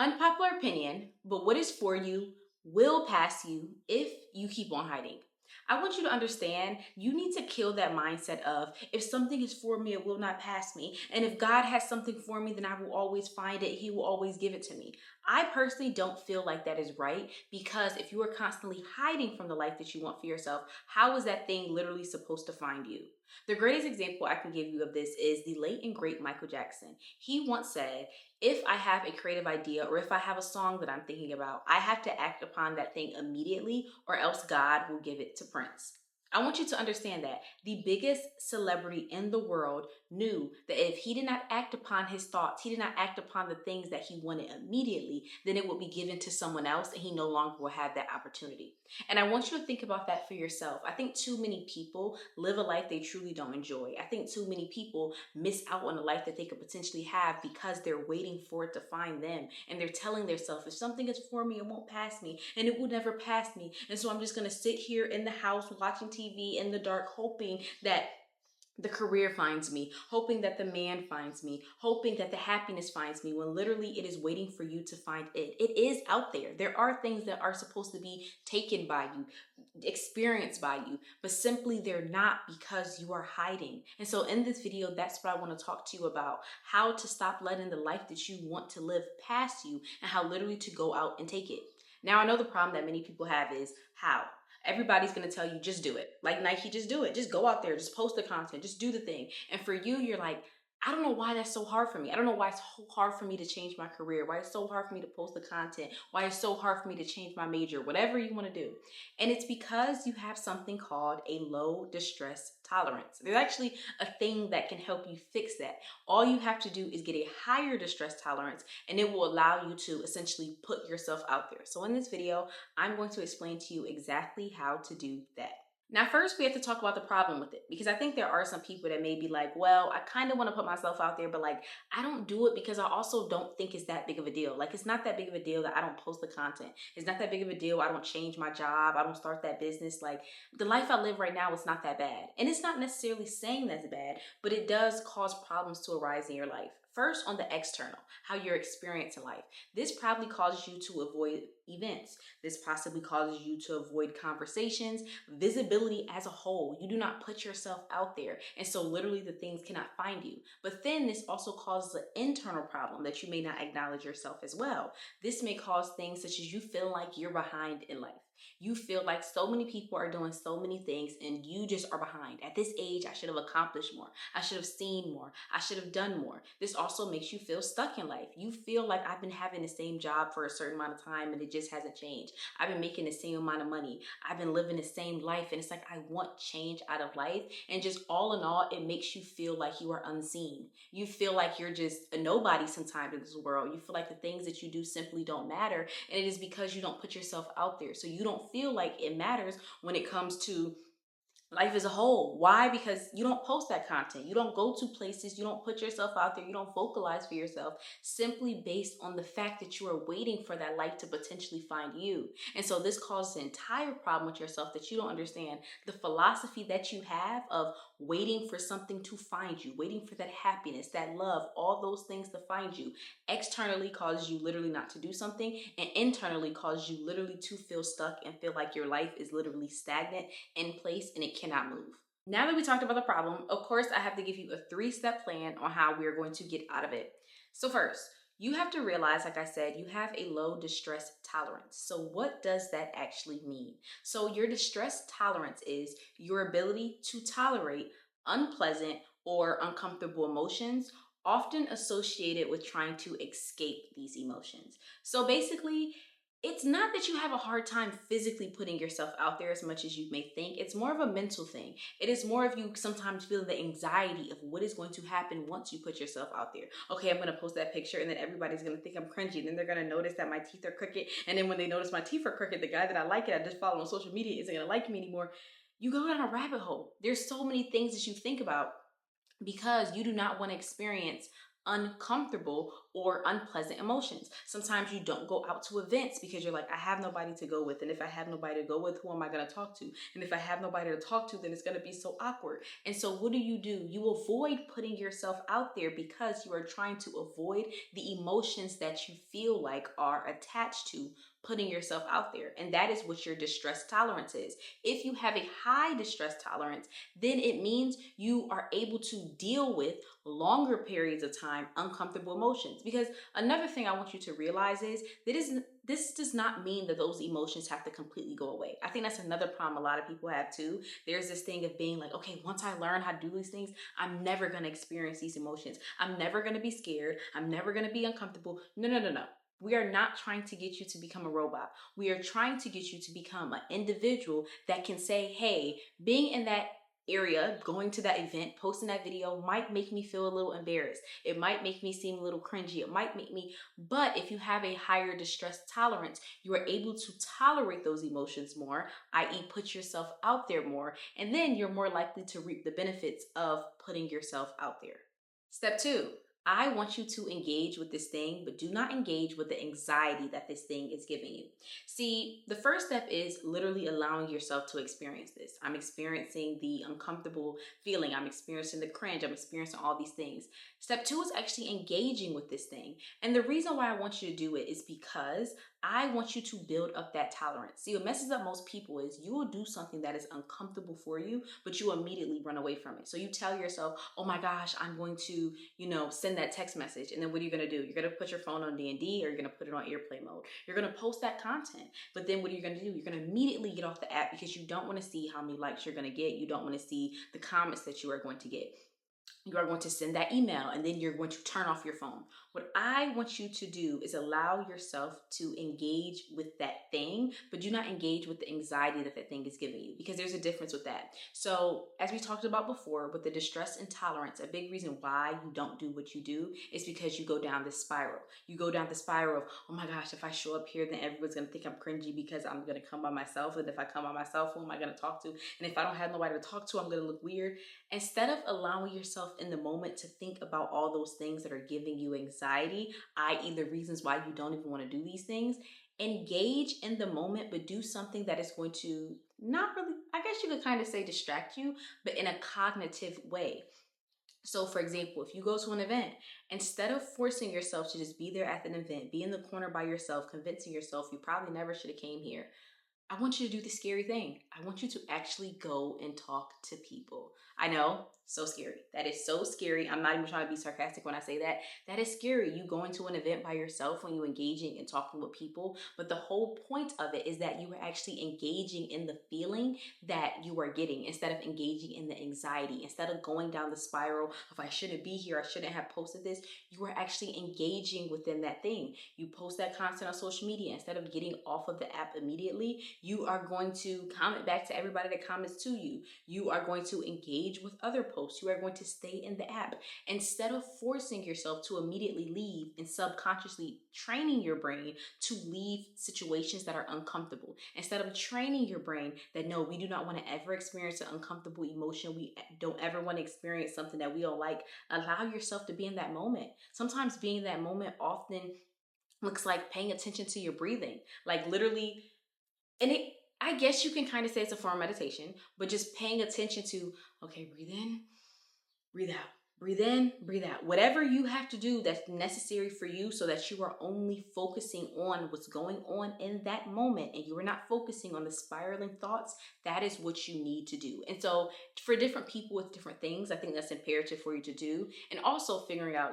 Unpopular opinion, but what is for you will pass you if you keep on hiding. I want you to understand you need to kill that mindset of if something is for me, it will not pass me. And if God has something for me, then I will always find it. He will always give it to me. I personally don't feel like that is right because if you are constantly hiding from the life that you want for yourself, how is that thing literally supposed to find you? The greatest example I can give you of this is the late and great Michael Jackson. He once said, if I have a creative idea or if I have a song that I'm thinking about, I have to act upon that thing immediately or else God will give it to Prince. I want you to understand that the biggest celebrity in the world knew that if he did not act upon his thoughts, he did not act upon the things that he wanted immediately, then it would be given to someone else and he no longer will have that opportunity. And I want you to think about that for yourself. I think too many people live a life they truly don't enjoy. I think too many people miss out on a life that they could potentially have because they're waiting for it to find them. And they're telling themselves, if something is for me, it won't pass me and it will never pass me. And so I'm just going to sit here in the house watching TV in the dark, hoping that the career finds me, hoping that the man finds me, hoping that the happiness finds me, when literally it is waiting for you to find it. It is out there. There are things that are supposed to be taken by you, experienced by you, but simply they're not because you are hiding. And so in this video, that's what I want to talk to you about, how to stop letting the life that you want to live pass you and how literally to go out and take it. Now, I know the problem that many people have is how. Everybody's going to tell you, just do it. Like Nike, just do it. Just go out there, just post the content, just do the thing. And for you, you're like, I don't know why that's so hard for me. I don't know why it's so hard for me to change my career, why it's so hard for me to post the content, why it's so hard for me to change my major, whatever you want to do. And it's because you have something called a low distress tolerance. There's actually a thing that can help you fix that. All you have to do is get a higher distress tolerance, and it will allow you to essentially put yourself out there. So in this video, I'm going to explain to you exactly how to do that. Now, first, we have to talk about the problem with it because I think there are some people that may be like, well, I kind of want to put myself out there, but like, I don't do it because I also don't think it's that big of a deal. Like, it's not that big of a deal that I don't post the content. It's not that big of a deal. I don't change my job. I don't start that business. Like, the life I live right now is not that bad. And it's not necessarily saying that's bad, but it does cause problems to arise in your life. First, on the external, how you're experiencing life. This probably causes you to avoid events. This possibly causes you to avoid conversations, visibility as a whole. You do not put yourself out there. And so literally the things cannot find you. But then this also causes an internal problem that you may not acknowledge yourself as well. This may cause things such as you feel like you're behind in life. You feel like so many people are doing so many things and you just are behind. At this age, I should have accomplished more. I should have seen more. I should have done more. This also makes you feel stuck in life. You feel like I've been having the same job for a certain amount of time and it just hasn't changed. I've been making the same amount of money. I've been living the same life and it's like I want change out of life. And just all in all, it makes you feel like you are unseen. You feel like you're just a nobody sometimes in this world. You feel like the things that you do simply don't matter. And it is because you don't put yourself out there. So you don't feel like it matters when it comes to life as a whole. Why? Because you don't post that content. You don't go to places. You don't put yourself out there. You don't vocalize for yourself simply based on the fact that you are waiting for that life to potentially find you. And so this causes an entire problem with yourself that you don't understand. The philosophy that you have of waiting for something to find you, waiting for that happiness, that love, all those things to find you, externally causes you literally not to do something, and internally causes you literally to feel stuck and feel like your life is literally stagnant in place and it cannot move. Now that we talked about the problem, of course, I have to give you a 3-step plan on how we are going to get out of it. So first, you have to realize, like I said, you have a low distress tolerance. So what does that actually mean? So your distress tolerance is your ability to tolerate unpleasant or uncomfortable emotions, often associated with trying to escape these emotions. So basically, it's not that you have a hard time physically putting yourself out there as much as you may think. It's more of a mental thing. It is more of you sometimes feeling the anxiety of what is going to happen once you put yourself out there. Okay, I'm going to post that picture and then everybody's going to think I'm cringy. And then they're going to notice that my teeth are crooked. And then when they notice my teeth are crooked, the guy that I just follow on social media isn't going to like me anymore. You go down a rabbit hole. There's so many things that you think about because you do not want to experience uncomfortable or unpleasant emotions. Sometimes you don't go out to events because you're like, I have nobody to go with. And if I have nobody to go with, who am I going to talk to? And if I have nobody to talk to, then it's going to be so awkward. And so what do? You avoid putting yourself out there because you are trying to avoid the emotions that you feel like are attached to putting yourself out there. And that is what your distress tolerance is. If you have a high distress tolerance, then it means you are able to deal with longer periods of time uncomfortable emotions. Because another thing I want you to realize is that this does not mean that those emotions have to completely go away. I think that's another problem a lot of people have too. There's this thing of being like, okay, once I learn how to do these things, I'm never going to experience these emotions. I'm never going to be scared. I'm never going to be uncomfortable. No, no, no, no. We are not trying to get you to become a robot. We are trying to get you to become an individual that can say, hey, being in that area, going to that event, posting that video might make me feel a little embarrassed. It might make me seem a little cringy. It might make me, but if you have a higher distress tolerance, you are able to tolerate those emotions more, i.e. put yourself out there more, and then you're more likely to reap the benefits of putting yourself out there. Step 2. I want you to engage with this thing, but do not engage with the anxiety that this thing is giving you. See, the first step is literally allowing yourself to experience this. I'm experiencing the uncomfortable feeling. I'm experiencing the cringe. I'm experiencing all these things. Step 2 is actually engaging with this thing. And the reason why I want you to do it is because I want you to build up that tolerance. See, what messes up most people is you will do something that is uncomfortable for you, but you immediately run away from it. So you tell yourself, oh my gosh, I'm going to, send that text message. And then what are you going to do? You're going to put your phone on D&D, or you're going to put it on airplane mode. You're going to post that content. But then what are you going to do? You're going to immediately get off the app because you don't want to see how many likes you're going to get. You don't want to see the comments that you are going to get. You are going to send that email, and then you're going to turn off your phone. What I want you to do is allow yourself to engage with that thing, but do not engage with the anxiety that thing is giving you, because there's a difference with that. So as we talked about before, with the distress intolerance, a big reason why you don't do what you do is because you go down this spiral. You go down the spiral of, oh my gosh, if I show up here, then everyone's going to think I'm cringy because I'm going to come by myself. And if I come by myself, who am I going to talk to? And if I don't have nobody to talk to, I'm going to look weird. Instead of allowing yourself in the moment to think about all those things that are giving you anxiety, i.e. the reasons why you don't even want to do these things, engage in the moment, but do something that is going to not really, I guess you could kind of say distract you, but in a cognitive way. So for example, if you go to an event, instead of forcing yourself to just be there at an event, be in the corner by yourself, convincing yourself you probably never should have came here, I want you to do the scary thing. I want you to actually go and talk to people. I know, so scary. That is so scary. I'm not even trying to be sarcastic when I say that. That is scary. You going to an event by yourself when you engaging and talking with people. But the whole point of it is that you are actually engaging in the feeling that you are getting instead of engaging in the anxiety. Instead of going down the spiral of I shouldn't be here, I shouldn't have posted this, you are actually engaging within that thing. You post that content on social media. Instead of getting off of the app immediately, you are going to comment back to everybody that comments to you. You are going to engage with other posts. You are going to stay in the app. Instead of forcing yourself to immediately leave and subconsciously training your brain to leave situations that are uncomfortable. Instead of training your brain that no, we do not want to ever experience an uncomfortable emotion. We don't ever want to experience something that we don't like. Allow yourself to be in that moment. Sometimes being in that moment often looks like paying attention to your breathing. Like literally, and I guess you can kind of say it's a form of meditation, but just paying attention to, okay, breathe in, breathe out. Breathe in, breathe out. Whatever you have to do that's necessary for you so that you are only focusing on what's going on in that moment and you are not focusing on the spiraling thoughts, that is what you need to do. And so for different people with different things, I think that's imperative for you to do. And also figuring out,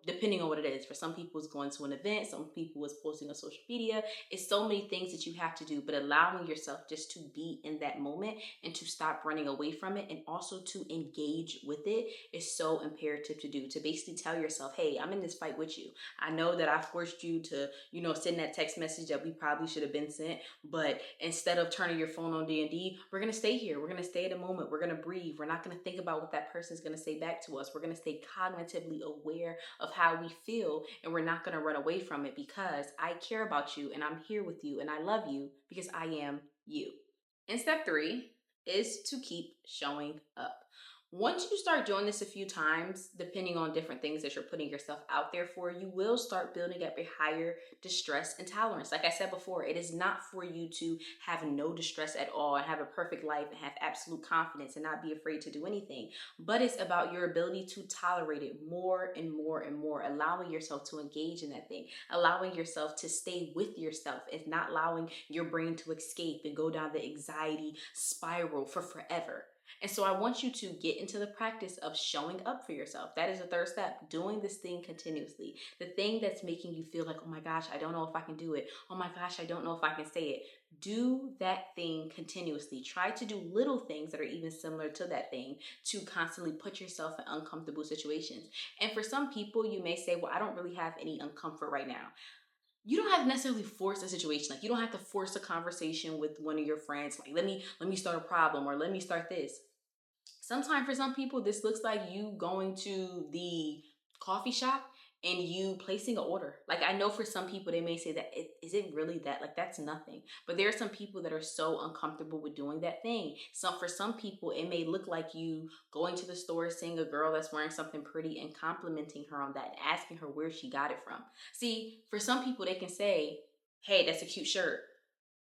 depending on what it is. For some people, it's going to an event. Some people, it's posting on social media. It's so many things that you have to do, but allowing yourself just to be in that moment and to stop running away from it and also to engage with it is so imperative to do. To basically tell yourself, hey, I'm in this fight with you. I know that I forced you to, send that text message that we probably should have been sent, but instead of turning your phone on D&D, we're going to stay here. We're going to stay in the moment. We're going to breathe. We're not going to think about what that person's going to say back to us. We're going to stay cognitively aware of how we feel, and we're not going to run away from it because I care about you and I'm here with you and I love you because I am you. And step 3 is to keep showing up. Once you start doing this a few times, depending on different things that you're putting yourself out there for, you will start building up a higher distress and tolerance. Like I said before, it is not for you to have no distress at all and have a perfect life and have absolute confidence and not be afraid to do anything. But it's about your ability to tolerate it more and more and more, allowing yourself to engage in that thing, allowing yourself to stay with yourself, and not allowing your brain to escape and go down the anxiety spiral for forever. And so I want you to get into the practice of showing up for yourself. That is the third step, doing this thing continuously. The thing that's making you feel like, oh my gosh, I don't know if I can do it. Oh my gosh, I don't know if I can say it. Do that thing continuously. Try to do little things that are even similar to that thing to constantly put yourself in uncomfortable situations. And for some people, you may say, well, I don't really have any uncomfort right now. You don't have to necessarily force a situation. Like, you don't have to force a conversation with one of your friends. Like, let me start a problem, or let me start this. Sometimes for some people, this looks like you going to the coffee shop and you placing an order. Like, I know for some people, they may say that, is it really that? Like, that's nothing. But there are some people that are so uncomfortable with doing that thing. So for some people, it may look like you going to the store, seeing a girl that's wearing something pretty and complimenting her on that and asking her where she got it from. See, for some people, they can say, hey, that's a cute shirt.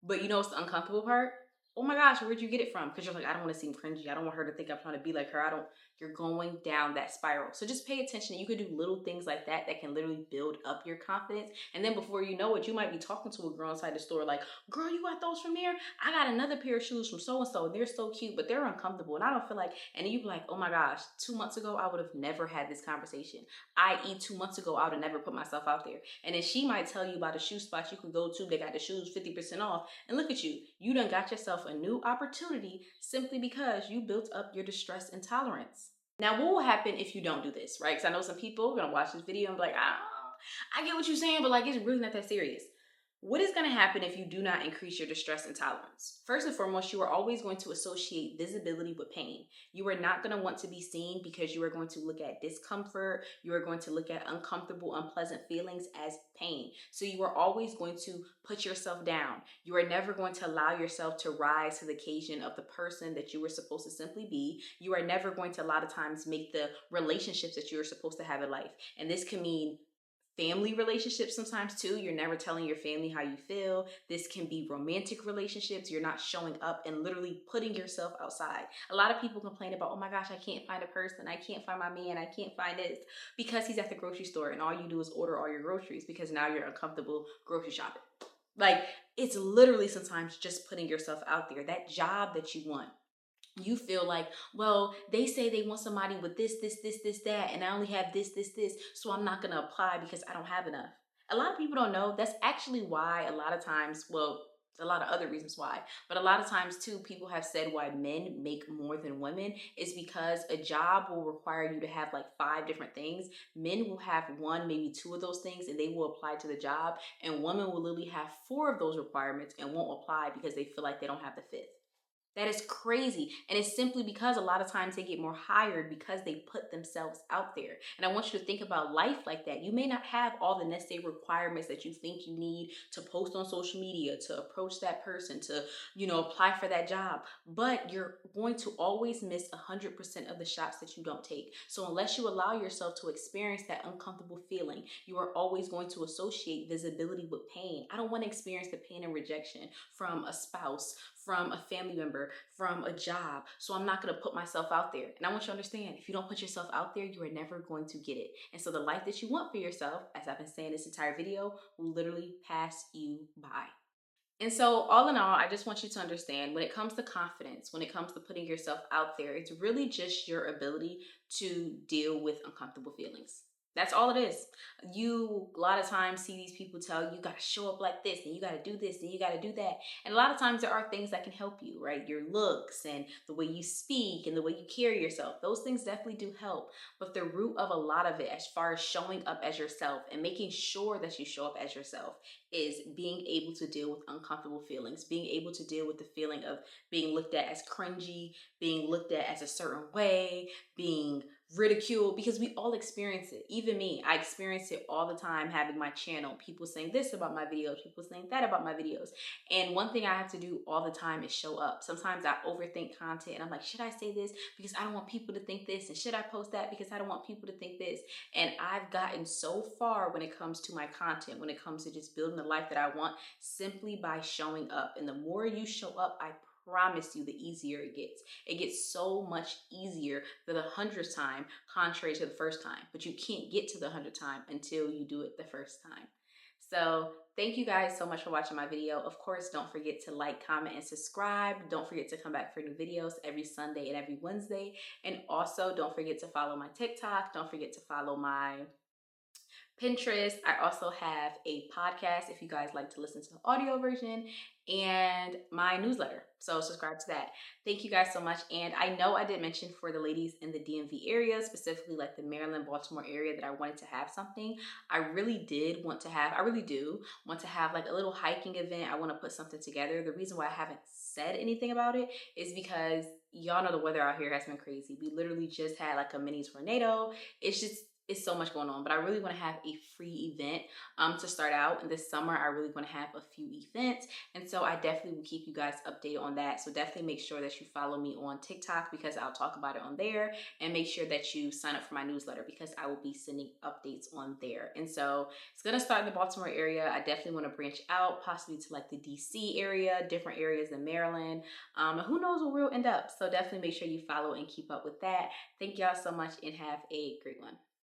But you know what's the uncomfortable part? Oh my gosh, where'd you get it from? Because you're like, I don't want to seem cringy. I don't want her to think I'm trying to be like her. You're going down that spiral. So just pay attention. You could do little things like that that can literally build up your confidence. And then before you know it, you might be talking to a girl inside the store like, girl, you got those from there? I got another pair of shoes from so-and-so. They're so cute, but they're uncomfortable. And I don't feel like, and you be like, oh my gosh, 2 months ago, I would have never had this conversation. I.e., 2 months ago, I would have never put myself out there. And then she might tell you about a shoe spot you can go to. They got the shoes 50% off. And look at you. You done got yourself a new opportunity simply because you built up your distress and tolerance. Now, what will happen if you don't do this, right? Because I know some people are going to watch this video and be like, I get what you're saying, but like, it's really not that serious. What is going to happen if you do not increase your distress and tolerance? First and foremost, you are always going to associate visibility with pain. You are not going to want to be seen because you are going to look at discomfort. You are going to look at uncomfortable, unpleasant feelings as pain. So you are always going to put yourself down. You are never going to allow yourself to rise to the occasion of the person that you were supposed to simply be. You are never going to a lot of times make the relationships that you are supposed to have in life. And this can mean family relationships sometimes too. You're never telling your family how you feel. This can be romantic relationships. You're not showing up and literally putting yourself outside. A lot of people complain about, oh my gosh, I can't find a person. I can't find my man. I can't find this, because he's at the grocery store and all you do is order all your groceries because now you're uncomfortable grocery shopping. Like, it's literally sometimes just putting yourself out there. That job that you want, you feel like, well, they say they want somebody with this, that, and I only have this, so I'm not gonna apply because I don't have enough. A lot of people don't know that's actually why a lot of times, well, a lot of other reasons why, but a lot of times too, people have said why men make more than women is because a job will require you to have like 5 different things. Men will have 1, maybe 2 of those things and they will apply to the job, and women will literally have 4 of those requirements and won't apply because they feel like they don't have the 5th. That is crazy. And it's simply because a lot of times they get more hired because they put themselves out there. And I want you to think about life like that. You may not have all the necessary requirements that you think you need to post on social media, to approach that person, to, apply for that job, but you're going to always miss 100% of the shots that you don't take. So unless you allow yourself to experience that uncomfortable feeling, you are always going to associate visibility with pain. I don't want to experience the pain and rejection from a spouse, from a family member, from a job. So I'm not going to put myself out there. And I want you to understand, if you don't put yourself out there, you are never going to get it. And so the life that you want for yourself, as I've been saying this entire video, will literally pass you by. And so all in all, I just want you to understand, when it comes to confidence, when it comes to putting yourself out there, it's really just your ability to deal with uncomfortable feelings. That's all it is. You, a lot of times, see these people tell you, you got to show up like this, and you got to do this, and you got to do that. And a lot of times there are things that can help you, right? Your looks and the way you speak and the way you carry yourself. Those things definitely do help. But the root of a lot of it, as far as showing up as yourself and making sure that you show up as yourself, is being able to deal with uncomfortable feelings, being able to deal with the feeling of being looked at as cringy, being looked at as a certain way, being ridicule, because we all experience it. Even me, I experience it all the time having my channel. People saying this about my videos, people saying that about my videos. And one thing I have to do all the time is show up. Sometimes I overthink content and I'm like, should I say this because I don't want people to think this? And should I post that because I don't want people to think this? And I've gotten so far when it comes to my content, when it comes to just building the life that I want, simply by showing up. And the more you show up, I promise you, the easier it gets. It gets so much easier for the 100th time, contrary to the first time. But you can't get to the 100th time until you do it the first time. So thank you guys so much for watching my video. Of course, don't forget to like, comment, and subscribe. Don't forget to come back for new videos every Sunday and every Wednesday. And also, don't forget to follow my TikTok. Don't forget to follow my Pinterest. I also have a podcast if you guys like to listen to the audio version, and my newsletter. So subscribe to that. Thank you guys so much. And I know I did mention for the ladies in the DMV area, specifically like the Maryland, Baltimore area, that I wanted to have something. I really do want to have like a little hiking event. I want to put something together. The reason why I haven't said anything about it is because y'all know the weather out here has been crazy. We literally just had like a mini tornado. It's so much going on, but I really want to have a free event to start out. In this summer, I really want to have a few events, and so I definitely will keep you guys updated on that. So definitely make sure that you follow me on TikTok, because I'll talk about it on there, and make sure that you sign up for my newsletter, because I will be sending updates on there. And so it's gonna start in the Baltimore area. I definitely want to branch out, possibly to like the DC area, different areas in Maryland. And who knows where we'll end up. So definitely make sure you follow and keep up with that. Thank y'all so much, and have a great one.